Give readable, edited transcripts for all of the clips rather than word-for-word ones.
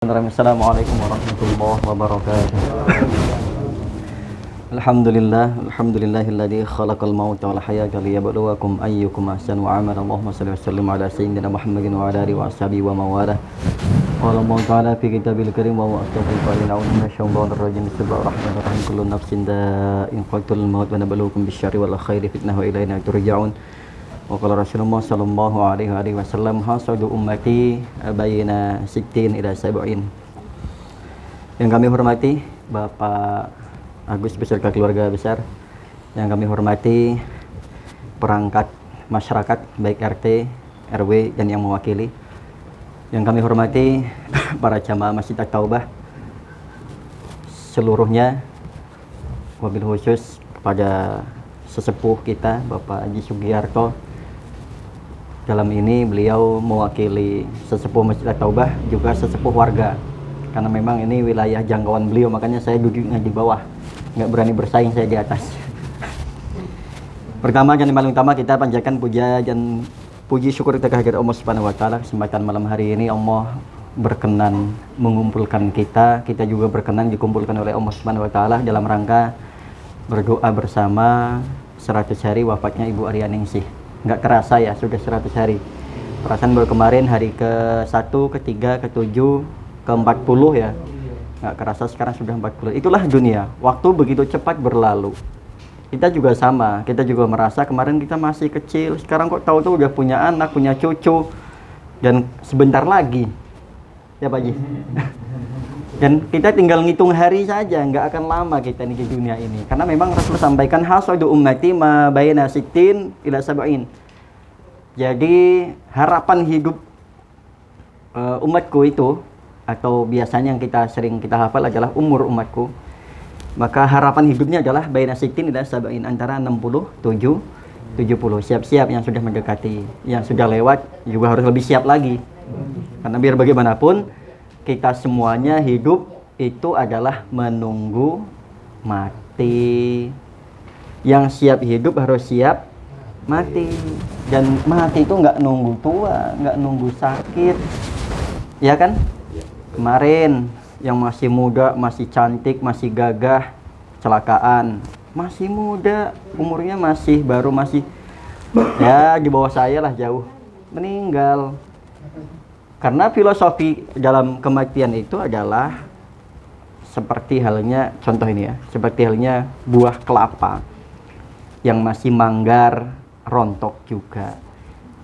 Assalamualaikum warahmatullahi wabarakatuh. Alhamdulillahilladzi khalaqal mauta wal hayata liyabluwakum ayyukum ahsanu amala. Allahumma shalli wa sallim ala sayyidina Muhammadin wa ala alihi wa ashabihi wa mawalah. Qala Allah ta'ala fi kitabil karim wa astaghfirullahi wa minasyaitonir rajim. Bismillahirrahmanirrahim. Kullu nafsin dha'iqatul maut wa nabluukum bisyarri wal khairi fitnah wa ilaina turja'un. Wa qala Rasulullah sallallahu alaihi wasallam hasadu ummati baina sittin ila sab'in. Yang kami hormati Bapak Agus beserta keluarga besar, yang kami hormati perangkat masyarakat baik RT, RW dan yang mewakili, yang kami hormati para jamaah Masjid At-Taubah seluruhnya, wabil khusus kepada sesepuh kita Bapak Haji Sugiyarto. Dalam ini beliau mewakili sesepuh Masjid At-Taubah, juga sesepuh warga. Karena memang ini wilayah jangkauan beliau, makanya saya duduknya di bawah. Nggak berani bersaing, saya di atas. Pertama dan yang paling utama kita panjatkan puja dan puji syukur kita kehadirat Allah Subhanahu wa taala. Kesempatan malam hari ini Allah berkenan mengumpulkan kita juga berkenan dikumpulkan oleh Allah Subhanahu wa taala dalam rangka berdoa bersama 100 hari wafatnya Ibu Aryaningsih. Nggak kerasa ya, sudah 100 hari. Perasaan baru kemarin hari ke-1, ke-3, ke-7, ke-40 ya. Nggak kerasa sekarang sudah 40. Itulah dunia, waktu begitu cepat berlalu. Kita juga sama, kita juga merasa kemarin kita masih kecil, sekarang kok tahu-tahu udah punya anak, punya cucu, dan sebentar lagi. Ya Pak Ji? Dan kita tinggal ngitung hari saja, nggak akan lama kita di dunia ini. Karena memang Rasul sampaikan hasadu ummati ma baina sittin ila sab'in. Jadi harapan hidup umatku itu, atau biasanya yang sering kita hafal adalah umur umatku. Maka harapan hidupnya adalah baina sittin ila sab'in, antara 67 70. Siap-siap yang sudah mendekati, yang sudah lewat juga harus lebih siap lagi. Karena biar bagaimanapun kita semuanya hidup itu adalah menunggu mati. Yang siap hidup harus siap mati. Dan mati itu nggak nunggu tua, nggak nunggu sakit. Ya kan? Kemarin yang masih muda, masih cantik, masih gagah, kecelakaan. Masih muda, umurnya masih ya di bawah saya lah jauh. Meninggal. Karena filosofi dalam kematian itu adalah seperti halnya, contoh ini ya, seperti halnya buah kelapa yang masih manggar, rontok juga.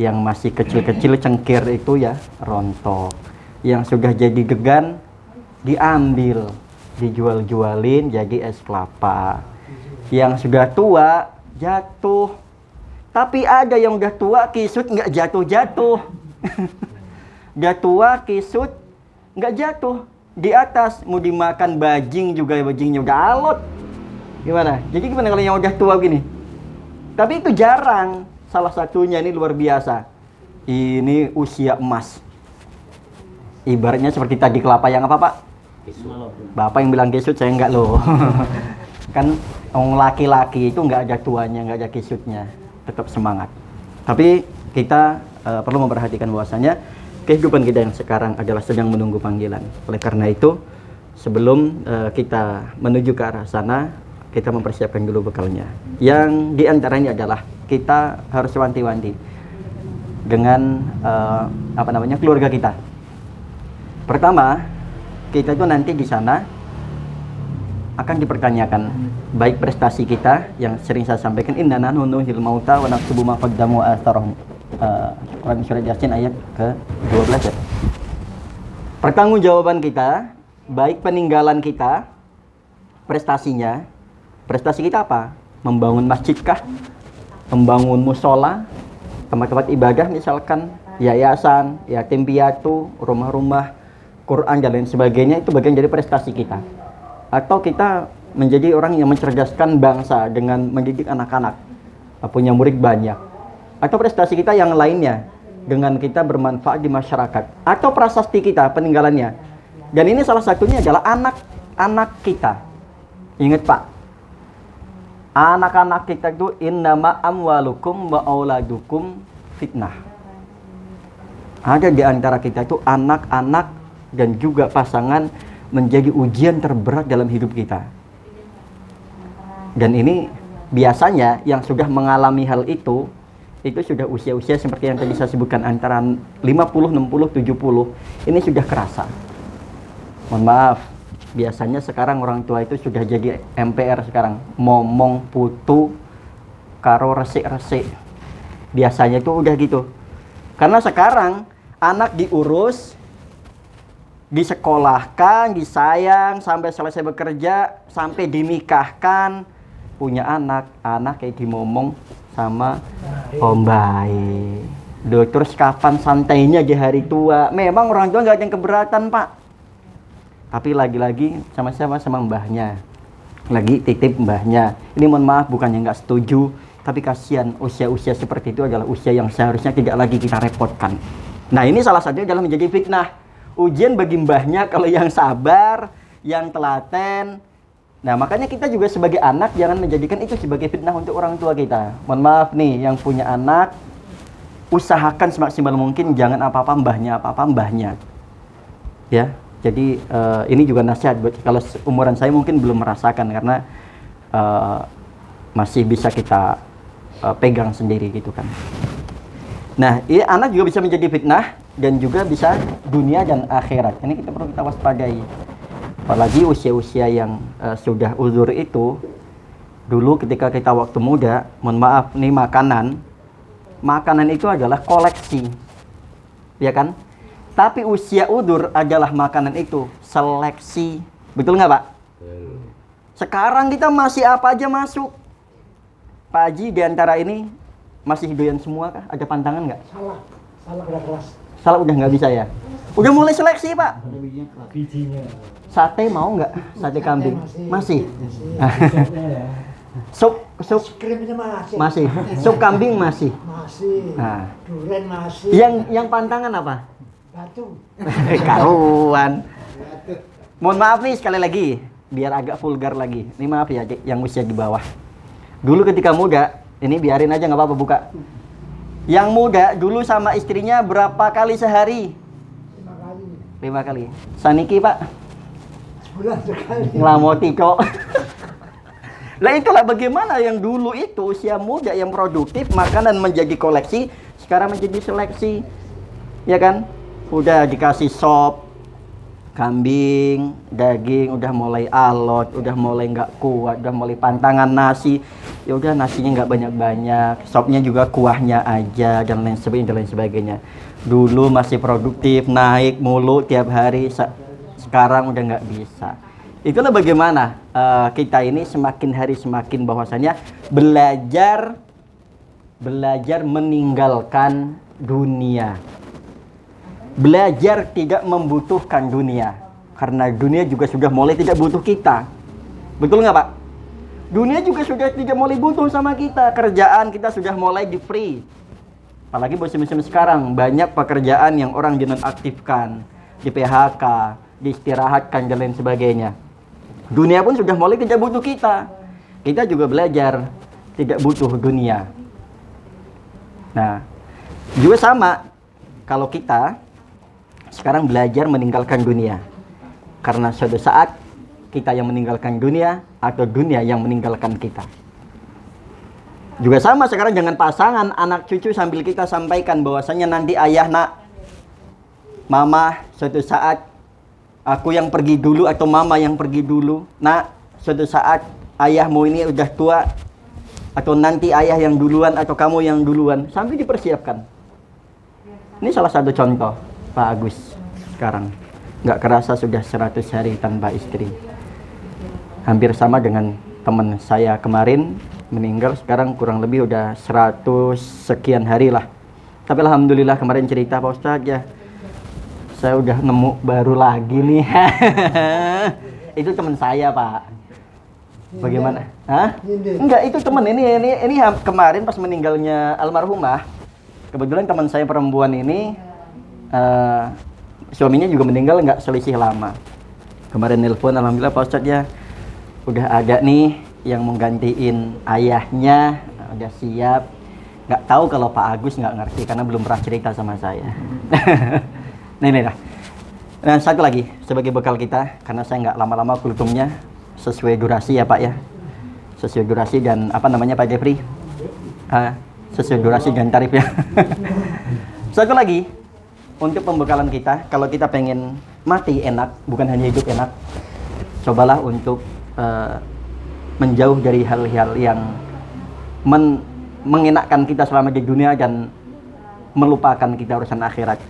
Yang masih kecil-kecil cengkir itu ya rontok. Yang sudah jadi gegan diambil, dijual-jualin jadi es kelapa. Yang sudah tua jatuh. Tapi ada yang udah tua kisut nggak jatuh-jatuh. Dia tua, kisut, nggak jatuh. Di atas, mau dimakan bajing juga, bajingnya udah alot. Gimana? Jadi gimana kalau yang udah tua gini? Tapi itu jarang. Salah satunya ini luar biasa. Ini usia emas. Ibaratnya seperti tadi kelapa yang apa Pak? Bapak yang bilang kisut, saya enggak loh. Kan orang laki-laki itu nggak ada tuanya, nggak ada kisutnya. Tetap semangat. Tapi kita perlu memperhatikan bahwasanya kehidupan kita yang sekarang adalah sedang menunggu panggilan. Oleh karena itu, sebelum kita menuju ke arah sana, kita mempersiapkan dulu bekalnya. Yang diantaranya adalah kita harus wanti-wanti dengan keluarga kita. Pertama, kita itu nanti di sana akan dipertanyakan baik prestasi kita yang sering saya sampaikan, innana nunuhil mauta wa naktubu ma qaddamu wa atharahum. Quran Surat Yasin ayat ke-12 ya. Pertanggungjawaban kita, baik peninggalan kita, prestasinya. Prestasi kita apa? Membangun masjid kah? Membangun musola, tempat-tempat ibadah misalkan, yayasan, yatim piatu, rumah-rumah, Quran dan lain sebagainya, itu bagian dari prestasi kita. Atau kita menjadi orang yang mencerdaskan bangsa dengan mendidik anak-anak, punya murid banyak. Atau prestasi kita yang lainnya dengan kita bermanfaat di masyarakat, atau prasasti kita peninggalannya. Dan ini salah satunya adalah anak-anak kita. Ingat Pak, anak-anak kita itu innama amwalukum wa auladukum fitnah. Ada di antara kita itu anak-anak dan juga pasangan menjadi ujian terberat dalam hidup kita. Dan ini biasanya yang sudah mengalami hal itu sudah usia-usia seperti yang tadi saya sebutkan, antara 50, 60, 70, ini sudah kerasa. Mohon maaf, biasanya sekarang orang tua itu sudah jadi MPR sekarang, momong putu karo resik-resik. Biasanya itu udah gitu. Karena sekarang anak diurus, disekolahkan, disayang sampai selesai bekerja, sampai dinikahkan, punya anak kayak dimomong sama om baik. Duh, terus kapan santainya di hari tua? Memang orang tua nggak ada yang keberatan, Pak. Tapi lagi-lagi sama-sama sama mbahnya. Lagi titip mbahnya. Ini mohon maaf, bukannya nggak setuju, tapi kasihan, usia-usia seperti itu adalah usia yang seharusnya tidak lagi kita repotkan. Nah, ini salah satunya adalah menjadi fitnah. Ujian bagi mbahnya kalau yang sabar, yang telaten. Nah, makanya kita juga sebagai anak jangan menjadikan itu sebagai fitnah untuk orang tua kita. Mohon maaf nih, yang punya anak, usahakan semaksimal mungkin jangan apa-apa mbahnya. Ya, jadi ini juga nasihat buat kalau umuran saya mungkin belum merasakan, karena masih bisa kita pegang sendiri gitu kan. Nah, ini anak juga bisa menjadi fitnah dan juga bisa dunia dan akhirat. Ini kita perlu kita waspadai. Apalagi usia-usia yang sudah uzur itu, dulu ketika kita waktu muda, mohon maaf nih, makanan itu adalah koleksi, ya kan? Tapi usia uzur adalah makanan itu seleksi, betul nggak Pak? Sekarang kita masih apa aja masuk. Pak Haji diantara ini masih doyan semua kah? Ada pantangan nggak? Salah udah kelas. Salah udah nggak bisa ya? Udah mulai seleksi Pak. Bijinya. Sate mau nggak? Sate kambing? Masih. Sup Krimnya masih. Sup kambing masih. Masih. Nah. Duren masih. Yang pantangan apa? Batu. Karuan. Mohon maaf nih sekali lagi, biar agak vulgar lagi. Ini maaf ya yang usia di bawah. Dulu ketika muda, ini biarin aja nggak apa-apa buka. Yang muda dulu sama istrinya berapa kali sehari? 5 kali. Saniki Pak? Sebulan sekali. Ngelamoti kok. Lah itulah bagaimana yang dulu itu usia muda yang produktif, makanan menjadi koleksi, sekarang menjadi seleksi. Ya kan? Udah dikasih sop kambing, daging, udah mulai alot, udah mulai nggak kuat, udah mulai pantangan nasi. Ya udah nasinya nggak banyak-banyak, sopnya juga kuahnya aja dan lain sebagainya. Dulu masih produktif, naik mulu tiap hari, sekarang udah nggak bisa. Itulah bagaimana kita ini semakin hari semakin bahwasanya belajar meninggalkan dunia. Belajar tidak membutuhkan dunia, karena dunia juga sudah mulai tidak butuh kita. Betul nggak Pak? Dunia juga sudah tidak mulai butuh sama kita. Kerjaan kita sudah mulai di free. Apalagi musim-musim sekarang, banyak pekerjaan yang orang dinonaktifkan, di PHK, diistirahatkan dan lain sebagainya. Dunia pun sudah mulai tidak butuh kita. Kita juga belajar tidak butuh dunia. Nah, juga sama kalau kita sekarang belajar meninggalkan dunia, karena suatu saat kita yang meninggalkan dunia atau dunia yang meninggalkan kita. Juga sama sekarang dengan pasangan, anak cucu, sambil kita sampaikan bahwasanya nanti ayah, nak, mama, suatu saat aku yang pergi dulu atau mama yang pergi dulu. Nak, suatu saat ayahmu ini udah tua, atau nanti ayah yang duluan atau kamu yang duluan, sampai dipersiapkan. Ini salah satu contoh Pak Agus sekarang. Nggak kerasa sudah 100 hari tanpa istri. Hampir sama dengan teman saya kemarin meninggal, sekarang kurang lebih udah 100 sekian hari lah. Tapi alhamdulillah kemarin cerita Pak Ustadz ya, saya udah nemu baru lagi nih. Itu teman saya Pak. Bagaimana? Hah? Enggak, itu teman ini kemarin pas meninggalnya almarhumah. Kebetulan teman saya perempuan ini suaminya juga meninggal nggak selisih lama. Kemarin nelpon, alhamdulillah Pak Ustadz ya, udah ada nih yang menggantiin ayahnya, udah siap. Nggak tahu kalau Pak Agus nggak ngerti karena belum pernah cerita sama saya. Nih. Dan satu lagi sebagai bekal kita, karena saya nggak lama-lama kultumnya, sesuai durasi ya Pak ya, sesuai durasi dan apa namanya Pak Jeffrey, sesuai durasi dan tarif ya. Satu lagi untuk pembekalan kita, kalau kita pengen mati enak, bukan hanya hidup enak, cobalah untuk menjauh dari hal-hal yang mengenakkan kita selama di dunia dan melupakan kita urusan akhirat.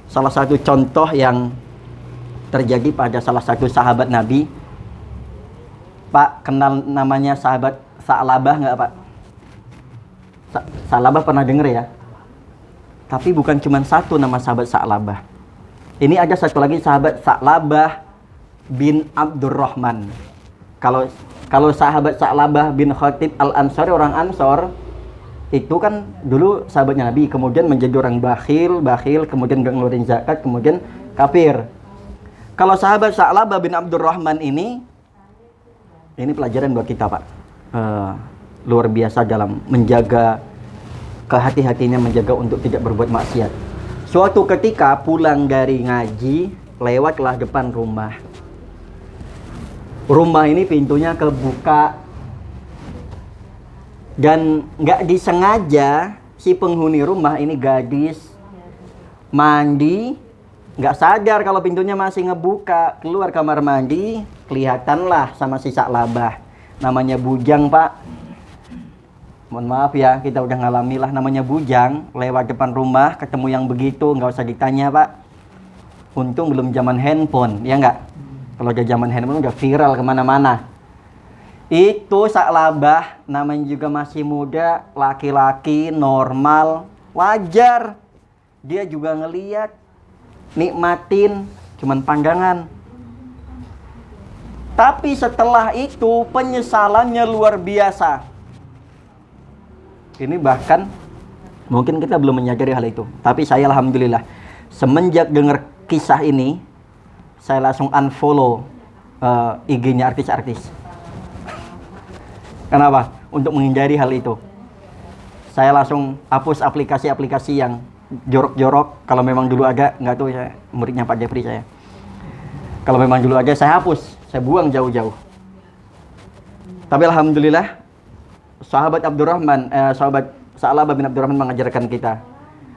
Salah satu contoh yang terjadi pada salah satu sahabat Nabi, Pak kenal namanya sahabat Sa'labah nggak Pak? Sa'labah pernah denger ya? Tapi bukan cuma satu nama sahabat Sa'labah. Ini ada satu lagi sahabat Sa'labah bin Abdurrahman. Kalau sahabat Sa'labah bin Khatib al-Ansari, orang Ansor, itu kan dulu sahabatnya Nabi, kemudian menjadi orang bakhil, kemudian nggak ngeluarin zakat, kemudian kafir. Kalau sahabat Sa'labah bin Abdurrahman ini pelajaran buat kita Pak. Luar biasa dalam menjaga kehati-hatinya, menjaga untuk tidak berbuat maksiat. Suatu ketika pulang dari ngaji, lewatlah depan rumah. Rumah ini pintunya kebuka dan nggak disengaja si penghuni rumah ini gadis mandi, nggak sadar kalau pintunya masih ngebuka, keluar kamar mandi, kelihatanlah sama si Sa'labah. Namanya bujang Pak. Mohon maaf ya, kita udah ngalami lah namanya bujang, lewat depan rumah ketemu yang begitu, nggak usah ditanya Pak. Untung belum zaman handphone, ya nggak? Kalau udah zaman handphone udah viral kemana-mana. Itu Sa'labah, namanya juga masih muda, laki-laki, normal, wajar. Dia juga ngeliat, nikmatin, cuman pandangan. Tapi setelah itu penyesalannya luar biasa. Ini bahkan mungkin kita belum menyadari hal itu. Tapi saya alhamdulillah semenjak dengar kisah ini, saya langsung unfollow IG-nya artis-artis. Kenapa? Untuk menghindari hal itu. Saya langsung hapus aplikasi-aplikasi yang jorok-jorok. Kalau memang dulu ada, nggak tahu saya, muridnya Pak Jeffrey saya. Kalau memang dulu ada, saya hapus, saya buang jauh-jauh. Tapi alhamdulillah, sahabat Sa'labah bin Abdurrahman mengajarkan kita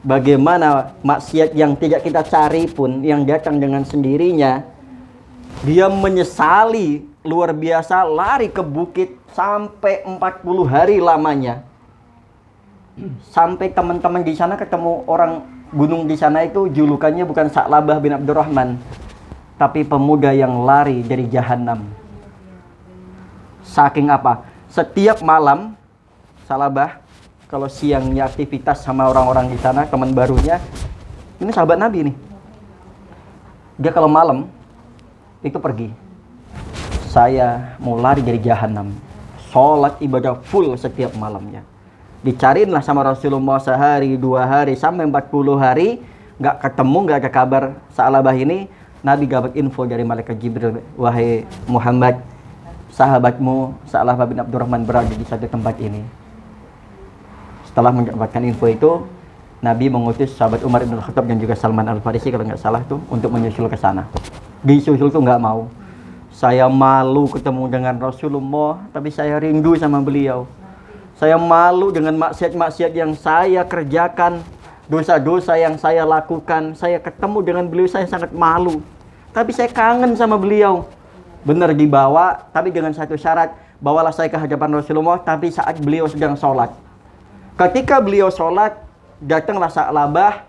bagaimana maksiat yang tidak kita cari pun, yang datang dengan sendirinya, dia menyesali luar biasa, lari ke bukit sampai 40 hari lamanya. Sampai teman-teman di sana ketemu orang gunung di sana itu julukannya bukan Sa'labah bin Abdurrahman, tapi pemuda yang lari dari jahanam. Saking apa? Setiap malam Sa'labah kalau siangnya aktivitas sama orang-orang di sana, teman barunya, ini sahabat Nabi nih. Dia kalau malam itu pergi. Saya mau lari dari jahanam. Sholat ibadah full setiap malamnya. Dicariinlah sama Rasulullah sehari, 2 hari, sampai 40 hari. Nggak ketemu, nggak ada kabar Sa'labah ini. Nabi dapat info dari malaikat Jibril. Wahai Muhammad, sahabatmu Sa'labah bin Abdurrahman berada di satu tempat ini. Setelah mendapatkan info itu, Nabi mengutus sahabat Umar bin Khattab dan juga Salman Al-Farisi kalau nggak salah tuh untuk menyusul ke sana. Disusul tuh nggak mau. Saya malu ketemu dengan Rasulullah, tapi saya rindu sama beliau. Saya malu dengan maksiat-maksiat yang saya kerjakan, dosa-dosa yang saya lakukan. Saya ketemu dengan beliau, saya sangat malu. Tapi saya kangen sama beliau. Benar dibawa, tapi dengan satu syarat, bawalah saya ke hadapan Rasulullah, tapi saat beliau sedang sholat. Ketika beliau sholat, datanglah Sa'labah,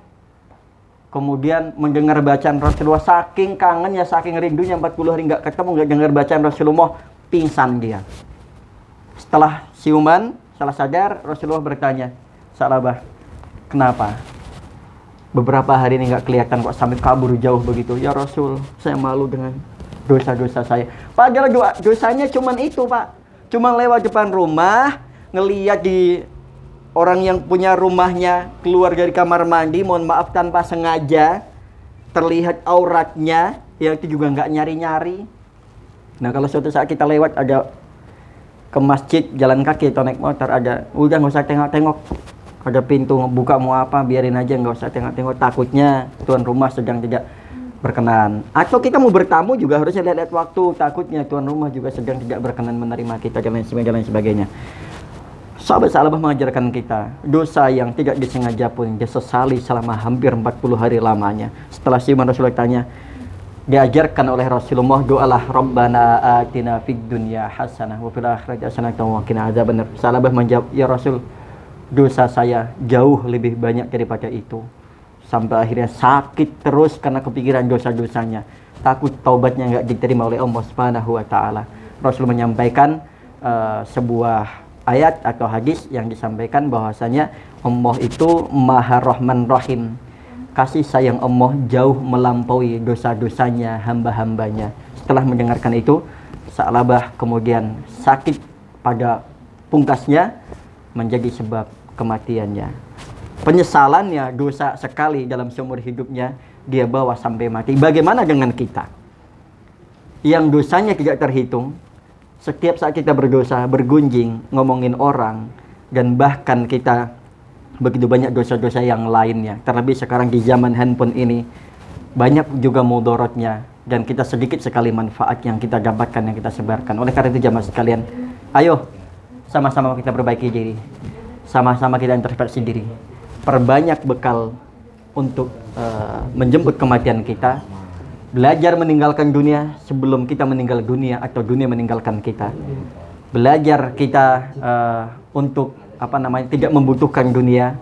kemudian mendengar bacaan Rasulullah. Saking kangennya, saking rindunya, 40 hari nggak ketemu, nggak dengar bacaan Rasulullah, pingsan dia. Setelah siuman, salah sadar, Rasulullah bertanya, Sa'labah, kenapa? Beberapa hari ini nggak kelihatan kok, sampai kabur jauh begitu. Ya Rasul, saya malu dengan dosa-dosa saya. Padahal dosanya cuman itu Pak. Cuman lewat depan rumah, ngeliat di orang yang punya rumahnya keluar dari kamar mandi, mohon maaf tanpa sengaja, terlihat auratnya, yang itu juga nggak nyari-nyari. Nah kalau suatu saat kita lewat ada ke masjid, jalan kaki atau naik motor, ada, udah nggak usah tengok-tengok, ada pintu buka mau apa, biarin aja, nggak usah tengok-tengok. Takutnya tuan rumah sedang tidak berkenan. Atau kita mau bertamu juga harusnya lihat waktu, takutnya tuan rumah juga sedang tidak berkenan menerima kita dan lain sebagainya. Sahabat-sahabat mengajarkan kita dosa yang tidak disengaja pun disesali selama hampir 40 hari lamanya. Setelah siuman Rasulullah tanya, diajarkan oleh Rasulullah, doalah Rabbana atina fid dunya hasanah wa fil akhirati hasanah wa qina adzabannar. Sahabat menjawab, ya Rasul, dosa saya jauh lebih banyak daripada itu. Sampai akhirnya sakit terus karena kepikiran dosa-dosanya. Takut taubatnya nggak diterima oleh Allah Subhanahu wa taala. Rasul menyampaikan sebuah ayat atau hadis yang disampaikan bahwasanya Allah itu Maha Rahman Rahim. Kasih sayang Allah jauh melampaui dosa-dosanya hamba-hambanya. Setelah mendengarkan itu, Sa'labah kemudian sakit pada pungkasnya menjadi sebab kematiannya. Penyesalannya dosa sekali dalam seumur hidupnya dia bawa sampai mati. Bagaimana dengan kita yang dosanya tidak terhitung? Setiap saat kita berdosa, bergunjing, ngomongin orang, dan bahkan kita begitu banyak dosa-dosa yang lainnya. Terlebih sekarang di zaman handphone ini banyak juga mudorotnya, dan kita sedikit sekali manfaat yang kita dapatkan, yang kita sebarkan. Oleh karena itu jamaah sekalian, ayo sama-sama kita perbaiki diri, sama-sama kita introspeksi diri, perbanyak bekal untuk menjemput kematian kita. Belajar meninggalkan dunia sebelum kita meninggal dunia atau dunia meninggalkan kita. Belajar kita untuk tidak membutuhkan dunia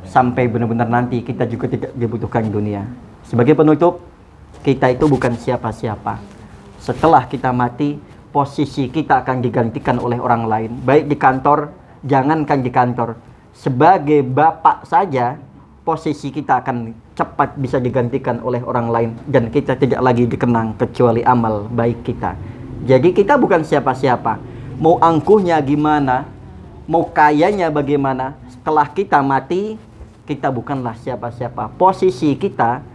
sampai benar-benar nanti kita juga tidak dibutuhkan dunia. Sebagai penutup, kita itu bukan siapa-siapa. Setelah kita mati, posisi kita akan digantikan oleh orang lain. Baik di kantor, jangankan di kantor, sebagai bapak saja posisi kita akan cepat bisa digantikan oleh orang lain, dan kita tidak lagi dikenang kecuali amal baik kita. Jadi kita bukan siapa-siapa. Mau angkuhnya gimana, mau kayanya bagaimana, setelah kita mati kita bukanlah siapa-siapa. Posisi kita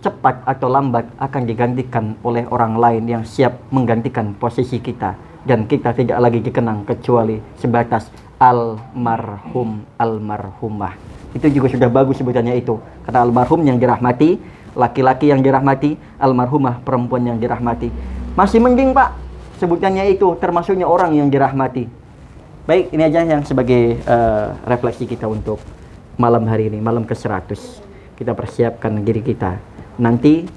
cepat atau lambat akan digantikan oleh orang lain yang siap menggantikan posisi kita, dan kita tidak lagi dikenang kecuali sebatas almarhum, almarhumah. Itu juga sudah bagus sebutannya itu, karena almarhum yang dirahmati, laki-laki yang dirahmati, almarhumah perempuan yang dirahmati. Masih mending Pak sebutannya itu, termasuknya orang yang dirahmati. Baik, ini aja yang sebagai refleksi kita untuk malam hari ini, malam ke-100. Kita persiapkan diri kita. Nanti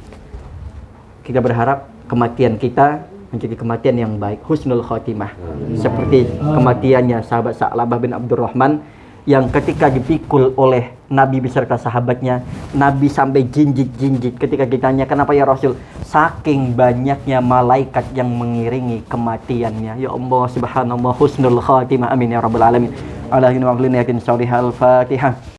kita berharap kematian kita menjadi kematian yang baik, husnul khotimah. Seperti kematiannya sahabat Sa'labah bin Abdurrahman, yang ketika dipikul oleh Nabi beserta sahabatnya, Nabi sampai jinjit-jinjit ketika ditanya, kenapa ya Rasul? Saking banyaknya malaikat yang mengiringi kematiannya. Ya Allah, subhanallah, husnul khatimah, amin ya rabbal alamin. Ala hinu wa Al-Fatihah.